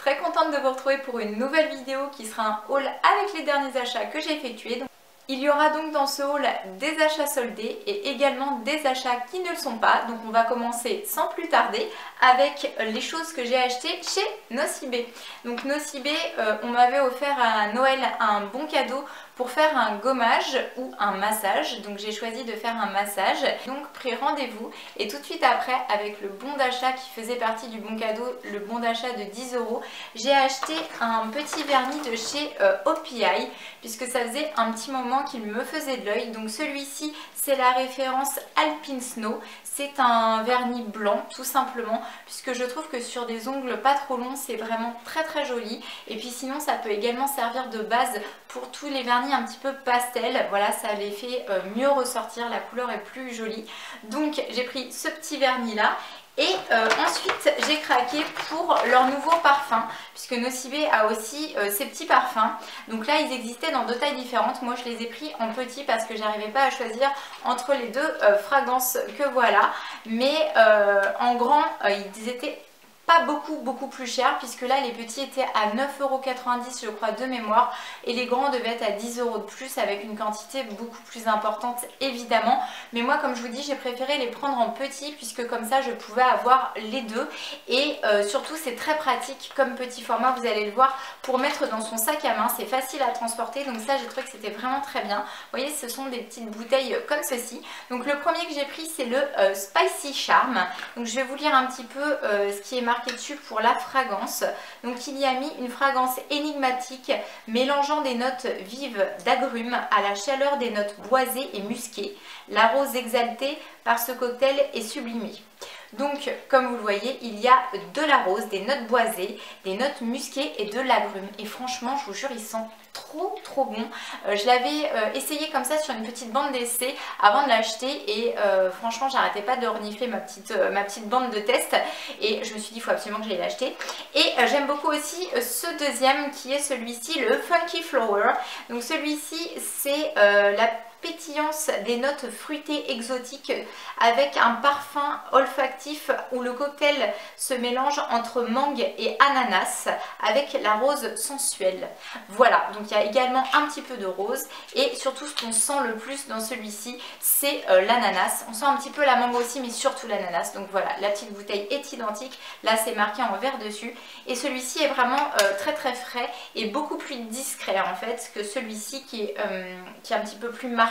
très contente de vous retrouver pour une nouvelle vidéo qui sera un haul avec les derniers achats que j'ai effectués. Il y aura donc dans ce haul des achats soldés et également des achats qui ne le sont pas. Donc on va commencer sans plus tarder avec les choses que j'ai achetées chez Nocibé. Donc Nocibé, on m'avait offert à Noël un bon cadeau pour faire un gommage ou un massage. Donc j'ai choisi de faire un massage. Donc pris rendez-vous et tout de suite après, avec le bon d'achat qui faisait partie du bon cadeau, le bon d'achat de 10 €, j'ai acheté un petit vernis de chez OPI puisque ça faisait un petit moment qu'il me faisait de l'œil. Donc celui-ci, c'est la référence Alpine Snow. C'est un vernis blanc tout simplement, puisque je trouve que sur des ongles pas trop longs, c'est vraiment très joli. Et puis sinon, ça peut également servir de base pour tous les vernis un petit peu pastel. Voilà, ça les fait mieux ressortir, la couleur est plus jolie. Donc j'ai pris ce petit vernis là. Et ensuite j'ai craqué pour leur nouveau parfum, puisque Nocibé a aussi ces petits parfums. Donc là ils existaient dans deux tailles différentes. Moi je les ai pris en petit parce que j'arrivais pas à choisir entre les deux fragrances que voilà. Mais en grand ils étaient pas beaucoup plus cher, puisque là les petits étaient à 9,90 € je crois de mémoire, et les grands devaient être à 10 € de plus avec une quantité beaucoup plus importante évidemment. Mais moi comme je vous dis, j'ai préféré les prendre en petit puisque comme ça je pouvais avoir les deux, et surtout c'est très pratique comme petit format, vous allez le voir, pour mettre dans son sac à main, c'est facile à transporter. Donc ça j'ai trouvé que c'était vraiment très bien. Vous voyez, ce sont des petites bouteilles comme ceci. Donc le premier que j'ai pris c'est le Spicy Charm. Donc je vais vous lire un petit peu ce qui est marqué dessus pour la fragrance. Donc il y a mis une fragrance énigmatique mélangeant des notes vives d'agrumes à la chaleur des notes boisées et musquées. La rose exaltée par ce cocktail est sublimée. Donc comme vous le voyez, il y a de la rose, des notes boisées, des notes musquées et de l'agrume. Et franchement je vous jure, ils sont trop bons. Je l'avais essayé comme ça sur une petite bande d'essai avant de l'acheter, et franchement j'arrêtais pas de renifler ma petite bande de test, et je me suis dit il faut absolument que j'aille l'acheter. Et j'aime beaucoup aussi ce deuxième qui est celui-ci, le Funky Flower. Donc celui-ci c'est la pétillance des notes fruitées exotiques avec un parfum olfactif où le cocktail se mélange entre mangue et ananas avec la rose sensuelle. Voilà, donc il y a également un petit peu de rose, et surtout ce qu'on sent le plus dans celui-ci c'est l'ananas. On sent un petit peu la mangue aussi, mais surtout l'ananas. Donc voilà, la petite bouteille est identique, là c'est marqué en vert dessus, et celui-ci est vraiment très frais et beaucoup plus discret en fait que celui-ci qui est un petit peu plus marqué,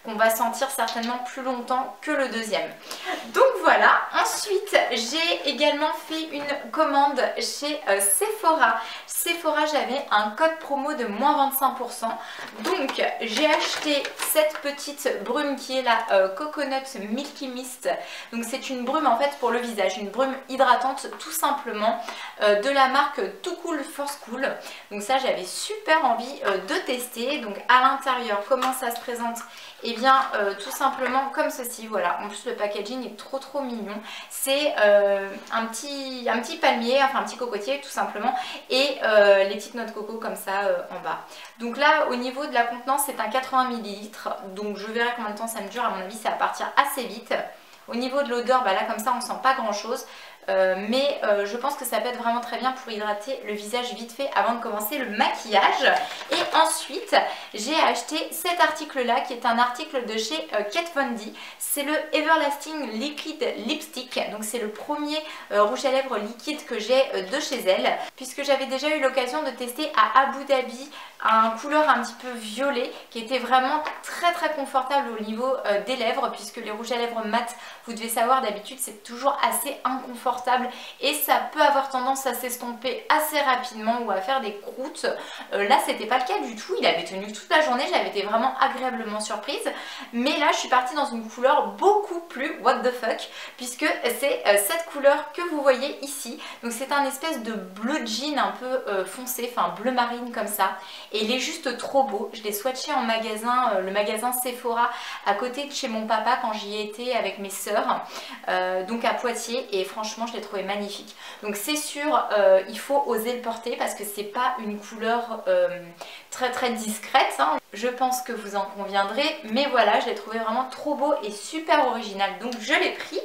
qu'on va sentir certainement plus longtemps que le deuxième. Donc voilà, ensuite j'ai également fait une commande chez Sephora. Sephora, j'avais un code promo de moins 25%. Donc j'ai acheté cette petite brume qui est la Coconut Milky Mist. Donc c'est une brume en fait pour le visage, une brume hydratante tout simplement, de la marque Too Cool for School. Donc ça j'avais super envie de tester. Donc à l'intérieur, comment ça se présente? Et bien tout simplement comme ceci, voilà. En plus le packaging est trop mignon. C'est un petit palmier, enfin un petit cocotier tout simplement, et les petites noix de coco comme ça en bas. Donc là au niveau de la contenance c'est un 80 ml, donc je verrai combien de temps ça me dure. À mon avis ça va partir assez vite. Au niveau de l'odeur, bah là comme ça on sent pas grand chose. Mais je pense que ça peut être vraiment très bien pour hydrater le visage vite fait avant de commencer le maquillage. Et ensuite j'ai acheté cet article là qui est un article de chez Kat Von D. C'est le Everlasting Liquid Lipstick. Donc c'est le premier rouge à lèvres liquide que j'ai de chez elle, puisque j'avais déjà eu l'occasion de tester à Abu Dhabi un couleur un petit peu violet qui était vraiment très confortable au niveau des lèvres, puisque les rouges à lèvres mat, vous devez savoir d'habitude c'est toujours assez inconfortable et ça peut avoir tendance à s'estomper assez rapidement ou à faire des croûtes. Là c'était pas le cas du tout, il avait tenu toute la journée, j'avais été vraiment agréablement surprise. Mais là je suis partie dans une couleur beaucoup plus what the fuck, puisque c'est cette couleur que vous voyez ici. Donc c'est un espèce de bleu jean un peu foncé, enfin bleu marine comme ça. Et il est juste trop beau. Je l'ai swatché en magasin, le magasin Sephora à côté de chez mon papa quand j'y étais avec mes sœurs, donc à Poitiers, et franchement je l'ai trouvé magnifique. Donc c'est sûr, il faut oser le porter parce que c'est pas une couleur très discrète, hein. je pense que vous en conviendrez, mais voilà, je l'ai trouvé vraiment trop beau et super original, donc je l'ai pris.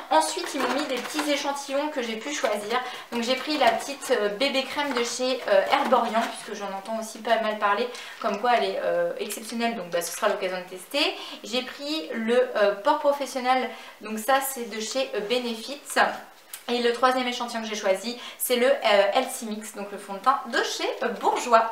Ensuite, ils m'ont mis des petits échantillons que j'ai pu choisir. Donc j'ai pris la petite bébé crème de chez Herborian, puisque j'en entends aussi pas mal parler, comme quoi elle est exceptionnelle, donc bah, ce sera l'occasion de tester. J'ai pris le port professionnel, donc ça c'est de chez Benefit. Et le troisième échantillon que j'ai choisi, c'est le Healthy Mix, donc le fond de teint de chez Bourjois.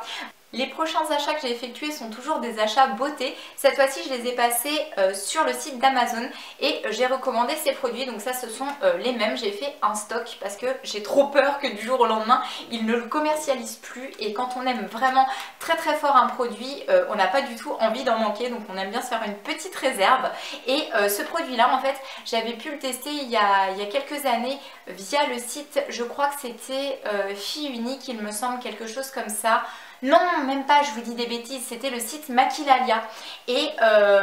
Les prochains achats que j'ai effectués sont toujours des achats beauté. Cette fois-ci, je les ai passés sur le site d'Amazon et j'ai recommandé ces produits. Donc ça, ce sont les mêmes. J'ai fait un stock parce que j'ai trop peur que du jour au lendemain, ils ne le commercialisent plus. Et quand on aime vraiment très très fort un produit, on n'a pas du tout envie d'en manquer. Donc on aime bien se faire une petite réserve. Et ce produit-là, en fait, j'avais pu le tester il y a quelques années via le site, je crois que c'était Fille Unique, il me semble, quelque chose comme ça. Non, même pas, je vous dis des bêtises, c'était le site Maquilalia et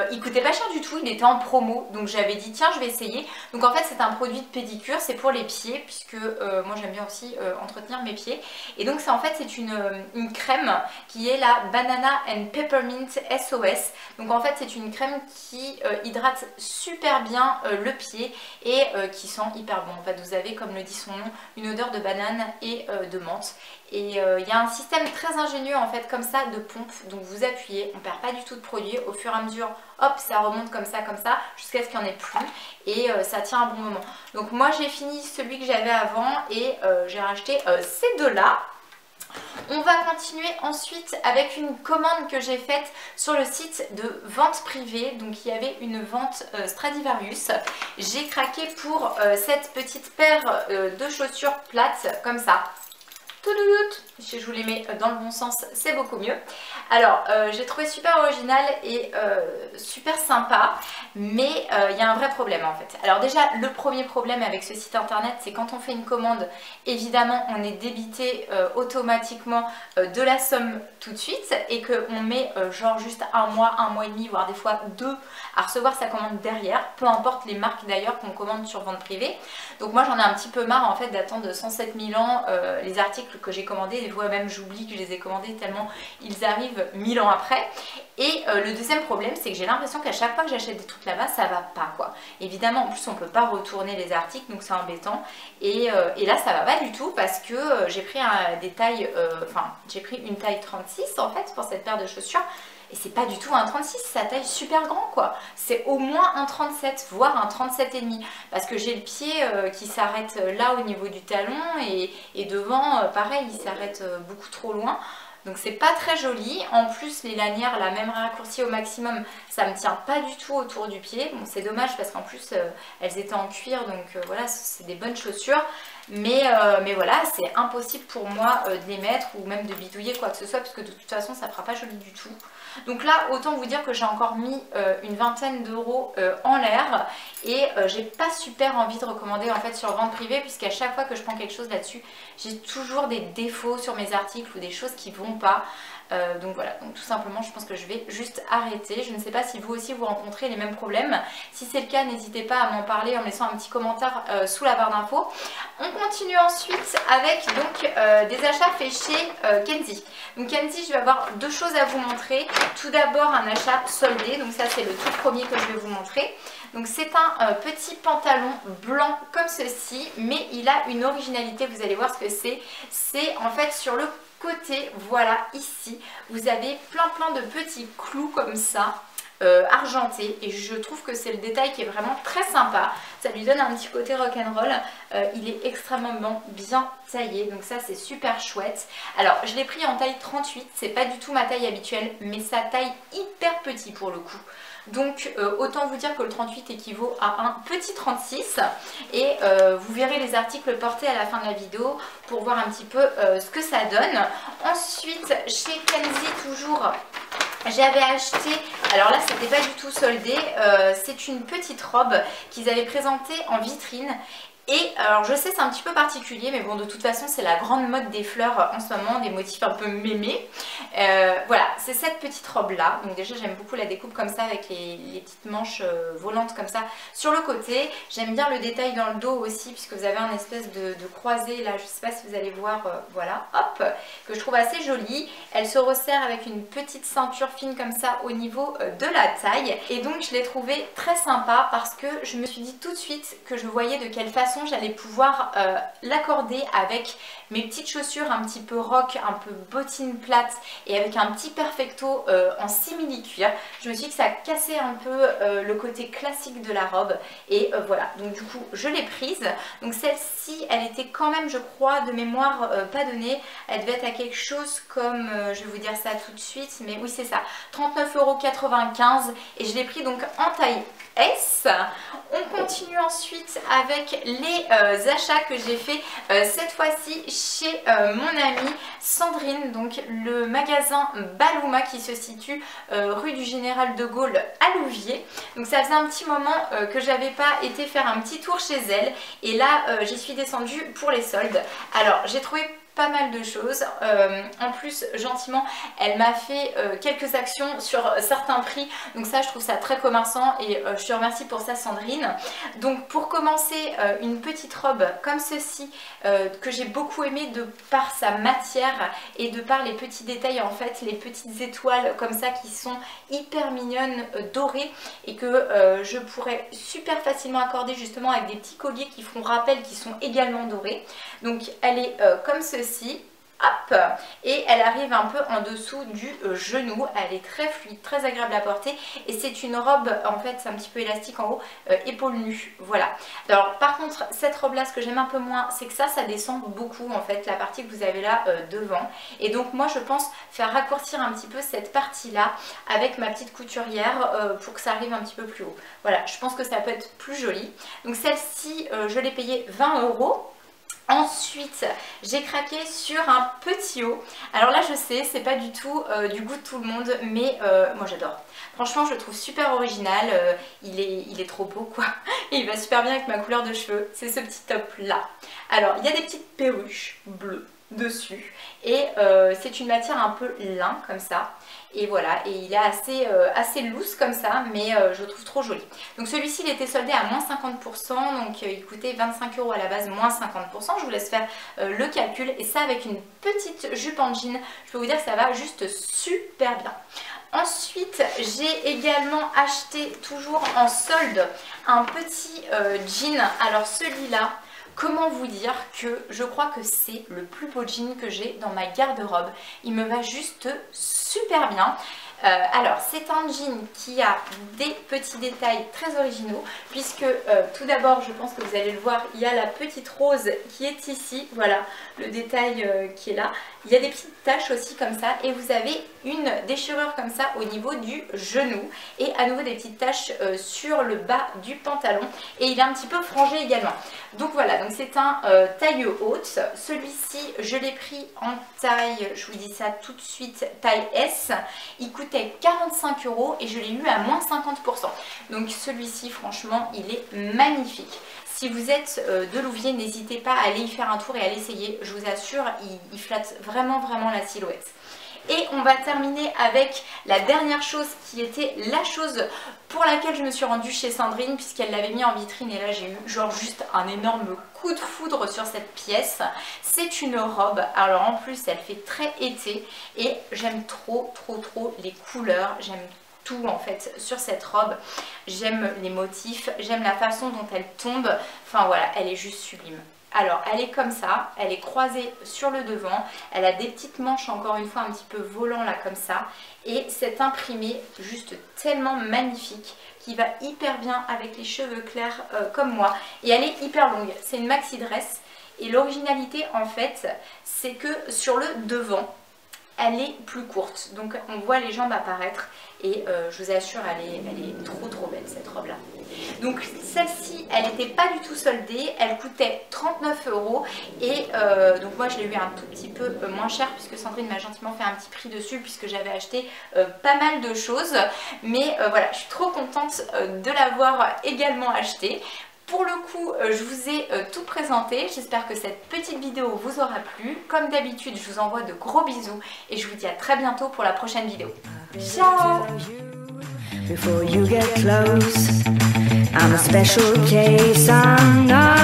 il coûtait pas cher du tout, il était en promo, donc j'avais dit tiens je vais essayer. Donc en fait c'est un produit de pédicure, c'est pour les pieds puisque moi j'aime bien aussi entretenir mes pieds. Et donc en fait c'est une crème qui est la Banana and Peppermint SOS. Donc en fait c'est une crème qui hydrate super bien le pied et qui sent hyper bon. En fait vous avez, comme le dit son nom, une odeur de banane et de menthe. Et il y a un système très ingénieux en fait comme ça de pompe, donc vous appuyez, on perd pas du tout de produit, au fur et à mesure hop ça remonte comme ça jusqu'à ce qu'il n'y en ait plus et ça tient un bon moment. Donc moi j'ai fini celui que j'avais avant et j'ai racheté ces deux là. On va continuer ensuite avec une commande que j'ai faite sur le site de vente privée. Donc il y avait une vente Stradivarius. J'ai craqué pour cette petite paire de chaussures plates comme ça. Si je vous les mets dans le bon sens, c'est beaucoup mieux. Alors, j'ai trouvé super original et super sympa, mais il y a un vrai problème en fait. Alors déjà, le premier problème avec ce site internet, c'est quand on fait une commande, évidemment, on est débité automatiquement de la somme tout de suite et qu'on met genre juste un mois et demi, voire des fois 2 à recevoir sa commande derrière, peu importe les marques d'ailleurs qu'on commande sur vente privée. Donc moi, j'en ai un petit peu marre en fait d'attendre 107 000 ans les articles que j'ai commandés. Des fois même j'oublie que je les ai commandés tellement ils arrivent 1000 ans après. Et le deuxième problème, c'est que j'ai l'impression qu'à chaque fois que j'achète des trucs là-bas, ça va pas quoi. Évidemment, en plus on peut pas retourner les articles, donc c'est embêtant. Et là ça va pas du tout parce que j'ai pris des tailles, j'ai pris une taille 36 en fait pour cette paire de chaussures. Et c'est pas du tout un 36, ça taille super grand quoi. C'est au moins un 37, voire un 37,5. Parce que j'ai le pied qui s'arrête là au niveau du talon et devant, pareil, il s'arrête beaucoup trop loin. Donc c'est pas très joli. En plus les lanières, la même raccourcie au maximum, ça me tient pas du tout autour du pied. Bon c'est dommage parce qu'en plus elles étaient en cuir, donc voilà, c'est des bonnes chaussures. Mais voilà, c'est impossible pour moi de les mettre ou même de bidouiller quoi que ce soit, parce que de toute façon ça fera pas joli du tout. Donc là, autant vous dire que j'ai encore mis une vingtaine d'euros en l'air et j'ai pas super envie de recommander en fait sur vente privée, puisqu'à chaque fois que je prends quelque chose là-dessus, j'ai toujours des défauts sur mes articles ou des choses qui vont pas. Donc voilà, donc tout simplement je pense que je vais juste arrêter. Je ne sais pas si vous aussi vous rencontrez les mêmes problèmes. Si c'est le cas, n'hésitez pas à m'en parler en me laissant un petit commentaire sous la barre d'infos. On continue ensuite avec donc des achats faits chez Kenzie. Donc Kenzie, je vais avoir deux choses à vous montrer. Tout d'abord un achat soldé, donc ça c'est le tout premier que je vais vous montrer. Donc c'est un petit pantalon blanc comme ceci, mais il a une originalité, vous allez voir ce que c'est. C'est en fait sur le côté, voilà, ici, vous avez plein de petits clous comme ça, argentés, et je trouve que c'est le détail qui est vraiment très sympa. Ça lui donne un petit côté rock'n'roll. Il est extrêmement bien taillé, donc ça c'est super chouette. Alors je l'ai pris en taille 38, c'est pas du tout ma taille habituelle, mais sa taille hyper petit pour le coup. Donc autant vous dire que le 38 équivaut à un petit 36 et vous verrez les articles portés à la fin de la vidéo pour voir un petit peu ce que ça donne. Ensuite chez Kenzie toujours, j'avais acheté, alors là c'était pas du tout soldé, c'est une petite robe qu'ils avaient présentée en vitrine. Et alors je sais c'est un petit peu particulier mais bon de toute façon c'est la grande mode des fleurs en ce moment, des motifs un peu mémés. Voilà, c'est cette petite robe là. Donc déjà j'aime beaucoup la découpe comme ça avec les petites manches volantes comme ça sur le côté. J'aime bien le détail dans le dos aussi puisque vous avez un espèce de croisé là, je sais pas si vous allez voir, voilà, hop, que je trouve assez jolie. Elle se resserre avec une petite ceinture fine comme ça au niveau de la taille. Et donc je l'ai trouvée très sympa parce que je me suis dit tout de suite que je voyais de quelle façon j'allais pouvoir l'accorder avec mes petites chaussures un petit peu rock, un peu bottines plates et avec un petit perfecto en simili-cuir. Je me suis dit que ça cassait un peu le côté classique de la robe et voilà, donc du coup je l'ai prise. Donc celle-ci elle était quand même je crois de mémoire pas donnée, elle devait être à quelque chose comme, je vais vous dire ça tout de suite, mais oui c'est ça, 39,95 € et je l'ai pris donc en taille S. On continue ensuite avec les achats que j'ai fait cette fois-ci chez mon amie Sandrine, donc le magasin Balouma qui se situe rue du Général de Gaulle à Louviers. Donc ça faisait un petit moment que j'avais pas été faire un petit tour chez elle et là j'y suis descendue pour les soldes. Alors j'ai trouvé pas mal de choses. En plus, gentiment, elle m'a fait quelques actions sur certains prix. Donc ça, je trouve ça très commerçant et je te remercie pour ça, Sandrine. Donc pour commencer, une petite robe comme ceci que j'ai beaucoup aimé de par sa matière et de par les petits détails, en fait, les petites étoiles comme ça qui sont hyper mignonnes, dorées et que je pourrais super facilement accorder justement avec des petits colliers qui font rappel, qui sont également dorés. Donc elle est comme ceci. Hop, et elle arrive un peu en dessous du genou, elle est très fluide, très agréable à porter et c'est une robe, en fait c'est un petit peu élastique en haut, épaule nue, voilà. Alors par contre cette robe là, ce que j'aime un peu moins, c'est que ça descend beaucoup en fait, la partie que vous avez là devant, et donc moi je pense faire raccourcir un petit peu cette partie là avec ma petite couturière pour que ça arrive un petit peu plus haut. Voilà, je pense que ça peut être plus joli. Donc celle-ci je l'ai payée 20 €. Ensuite, j'ai craqué sur un petit haut. Alors là, je sais, c'est pas du tout du goût de tout le monde, mais moi j'adore. Franchement, je le trouve super original. Il est trop beau, quoi. Et il va super bien avec ma couleur de cheveux. C'est ce petit top là. Alors, il y a des petites perruches bleues dessus. Et c'est une matière un peu lin, comme ça. Et voilà, et il est assez loose comme ça, mais je le trouve trop joli. Donc celui-ci il était soldé à moins 50%, donc il coûtait 25 € à la base, moins 50%. Je vous laisse faire le calcul, et ça avec une petite jupe en jean, je peux vous dire que ça va juste super bien. Ensuite, j'ai également acheté, toujours en solde, un petit jean. Alors celui-là, comment vous dire que je crois que c'est le plus beau jean que j'ai dans ma garde-robe. Il me va juste super bien. Alors c'est un jean qui a des petits détails très originaux puisque tout d'abord, je pense que vous allez le voir, il y a la petite rose qui est ici, voilà le détail qui est là. Il y a des petites taches aussi comme ça et vous avez une déchirure comme ça au niveau du genou et à nouveau des petites taches sur le bas du pantalon et il est un petit peu frangé également. Donc voilà, donc c'est un taille haute. Celui-ci je l'ai pris en taille, je vous dis ça tout de suite, taille S. Il coûtait 45 € et je l'ai eu à moins 50%. Donc celui-ci franchement il est magnifique. Si vous êtes de Louviers, n'hésitez pas à aller y faire un tour et à l'essayer. Je vous assure, il flatte vraiment la silhouette. Et on va terminer avec la dernière chose qui était la chose pour laquelle je me suis rendue chez Sandrine puisqu'elle l'avait mis en vitrine et là j'ai eu genre juste un énorme coup de foudre sur cette pièce. C'est une robe, alors en plus elle fait très été et j'aime trop les couleurs, j'aime tout en fait sur cette robe. J'aime les motifs, j'aime la façon dont elle tombe, enfin voilà, elle est juste sublime. Alors elle est comme ça, elle est croisée sur le devant, elle a des petites manches encore une fois un petit peu volant là comme ça et c'est imprimé juste tellement magnifique qui va hyper bien avec les cheveux clairs comme moi et elle est hyper longue, c'est une maxi dress et l'originalité en fait c'est que sur le devant elle est plus courte, donc on voit les jambes apparaître et je vous assure elle est trop belle cette robe là. Donc celle-ci elle n'était pas du tout soldée, elle coûtait 39 € et donc moi je l'ai eu un tout petit peu moins cher puisque Sandrine m'a gentiment fait un petit prix dessus puisque j'avais acheté pas mal de choses, mais voilà je suis trop contente de l'avoir également acheté. Pour le coup, je vous ai tout présenté. J'espère que cette petite vidéo vous aura plu. Comme d'habitude, je vous envoie de gros bisous et je vous dis à très bientôt pour la prochaine vidéo. Ciao! Before you get close, I'm a special case, I'm not